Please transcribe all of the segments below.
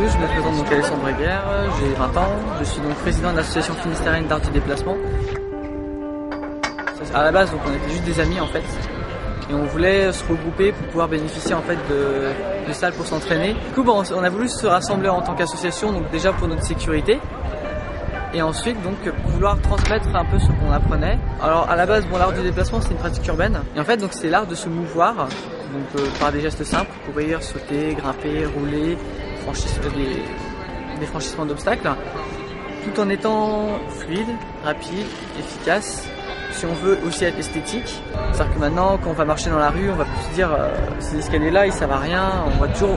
tous, je me présente donc Alexandre Breguer, j'ai 20 ans, je suis donc président de l'association finistérienne d'art du déplacement. À la base, donc, on était juste des amis en fait, et on voulait se regrouper pour pouvoir bénéficier en fait de salles pour s'entraîner. Du coup, bon, on a voulu se rassembler en tant qu'association, donc déjà pour notre sécurité, et ensuite donc vouloir transmettre un peu ce qu'on apprenait. Alors à la base, bon, l'art du déplacement c'est une pratique urbaine, et en fait donc c'est l'art de se mouvoir, donc par des gestes simples, courir, sauter, grimper, rouler, des franchissements d'obstacles, tout en étant fluide, rapide, efficace. Si on veut aussi être esthétique, c'est-à-dire que maintenant quand on va marcher dans la rue, on va plus se dire ces escaliers-là ils servent à rien, on va toujours...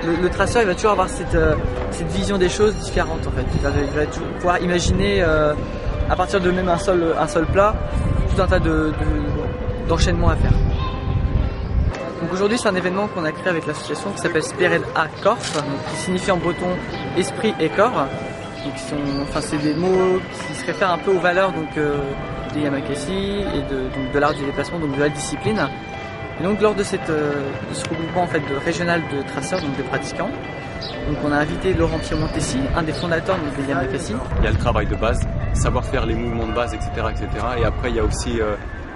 Le traceur il va toujours avoir cette vision des choses différentes en fait. Il va toujours pouvoir imaginer à partir de même un seul plat, tout un tas d'enchaînements à faire. Donc aujourd'hui c'est un événement qu'on a créé avec l'association qui s'appelle Spirit A Corf, qui signifie en breton esprit et corps. Donc c'est des mots qui se réfèrent un peu aux valeurs donc, des Yamakasi et de l'art du déplacement, donc de la discipline. Et donc lors de ce regroupement en fait, régional de traceurs, donc de pratiquants, donc on a invité Laurent Piemontesi, un des fondateurs donc, des Yamakasi. Il y a le travail de base, savoir faire les mouvements de base, etc. etc. Et après il y a aussi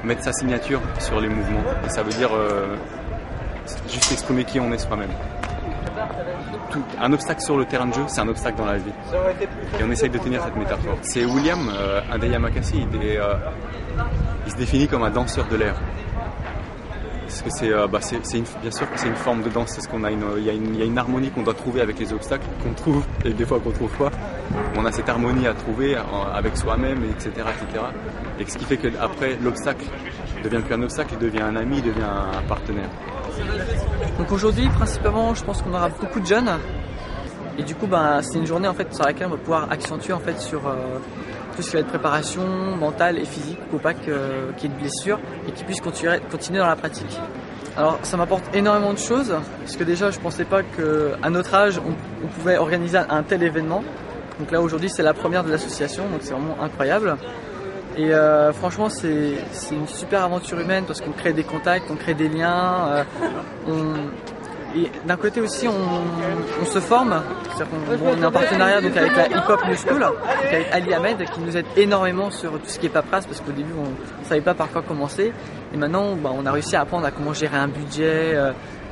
mettre sa signature sur les mouvements. Et ça veut dire juste exprimer qui on est soi-même. Un obstacle sur le terrain de jeu, c'est un obstacle dans la vie. Et on essaye de tenir cette métaphore. C'est William, un des Yamakasi, il se définit comme un danseur de l'air. Parce que bien sûr que c'est une forme de danse, parce qu'il y a une harmonie qu'on doit trouver avec les obstacles, qu'on trouve, et des fois qu'on trouve pas. On a cette harmonie à trouver avec soi-même, etc., etc. Et ce qui fait qu'après, l'obstacle ne devient plus un obstacle, il devient un ami, il devient un partenaire. Donc aujourd'hui, principalement, je pense qu'on aura beaucoup de jeunes. Et du coup, c'est une journée en fait, sur laquelle on va pouvoir accentuer en fait, sur tout ce qui va être préparation mentale et physique pour pas qu'il y ait de blessures et qu'ils puissent continuer dans la pratique. Alors ça m'apporte énormément de choses, parce que déjà je pensais pas qu'à notre âge on pouvait organiser un tel événement. Donc là aujourd'hui c'est la première de l'association, donc c'est vraiment incroyable. Et franchement c'est une super aventure humaine parce qu'on crée des contacts, on crée des liens, et d'un côté aussi on se forme, c'est-à-dire qu'on est en partenariat donc avec la Hip Hop New School, donc avec Ali Ahmed qui nous aide énormément sur tout ce qui est paperasse parce qu'au début on ne savait pas par quoi commencer et maintenant on a réussi à apprendre à comment gérer un budget,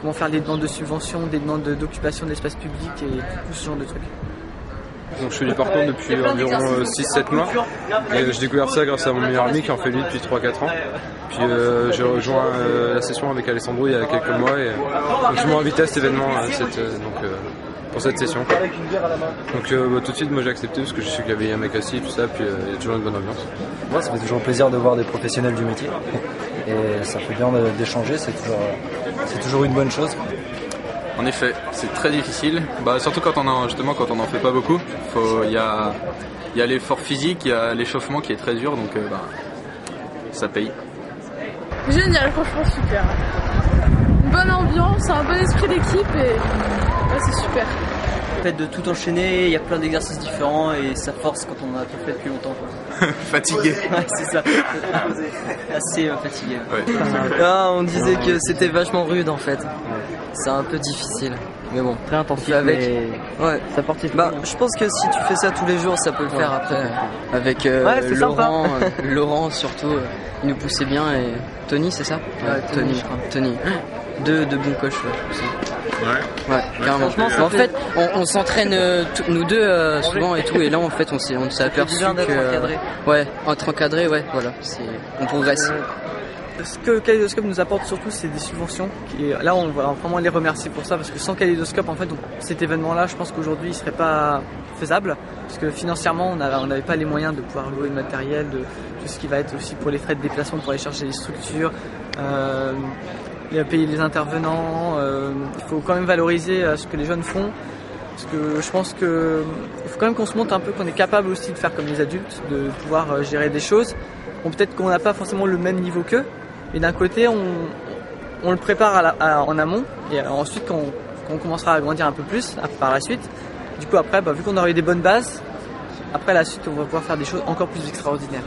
comment faire des demandes de subventions, des demandes d'occupation d'espace public et tout ce genre de trucs. Donc je fais du parcours depuis environ 6-7 mois et j'ai découvert ça grâce à mon meilleur ami qui en fait lui depuis 3-4 ans. Puis j'ai rejoint la session avec Alessandro il y a quelques mois et donc je m'ai invité à cet événement pour cette session. Donc tout de suite moi j'ai accepté parce que je sais qu'il y avait Yamakasi et tout ça, puis il y a toujours une bonne ambiance. Moi ça fait toujours plaisir de voir des professionnels du métier et ça fait bien d'échanger, c'est toujours une bonne chose. En effet, c'est très difficile, surtout quand on en fait pas beaucoup. Il y a l'effort physique, il y a l'échauffement qui est très dur, donc ça paye. Génial, franchement super. Une bonne ambiance, un bon esprit d'équipe et c'est super. Le fait de tout enchaîner, il y a plein d'exercices différents et ça force quand on a tout fait depuis longtemps. Fatigué. Ouais, c'est ça. Assez fatigué. Ouais. Là, on disait que c'était vachement rude en fait. C'est un peu difficile. Mais bon, très intensif avec. Ouais, ça porte. Je pense que si tu fais ça tous les jours, ça peut le faire après. Avec Laurent, Laurent surtout, il nous poussait bien et Tony, c'est ça? Ouais, Tony, je crois. Tony. Deux bons coachs aussi. Ouais, carrément. En fait, on s'entraîne nous deux souvent et tout, et là en fait on s'est aperçu que être encadré, voilà, on progresse. Ce que Kaléidoscope nous apporte surtout, c'est des subventions. Et là, on va vraiment les remercier pour ça, parce que sans Kaléidoscope, en fait, cet événement-là, je pense qu'aujourd'hui, il serait pas faisable, parce que financièrement, on n'avait pas les moyens de pouvoir louer le matériel, de tout ce qui va être aussi pour les frais de déplacement, pour aller chercher les structures, payer les intervenants. Il faut quand même valoriser ce que les jeunes font, parce que je pense que il faut quand même qu'on se montre un peu qu'on est capable aussi de faire comme les adultes, de pouvoir gérer des choses. Bon, peut-être qu'on n'a pas forcément le même niveau qu'eux. Et d'un côté, on le prépare en amont, et ensuite, quand on commencera à grandir un peu plus par la suite, du coup après, vu qu'on aura eu des bonnes bases, après la suite, on va pouvoir faire des choses encore plus extraordinaires.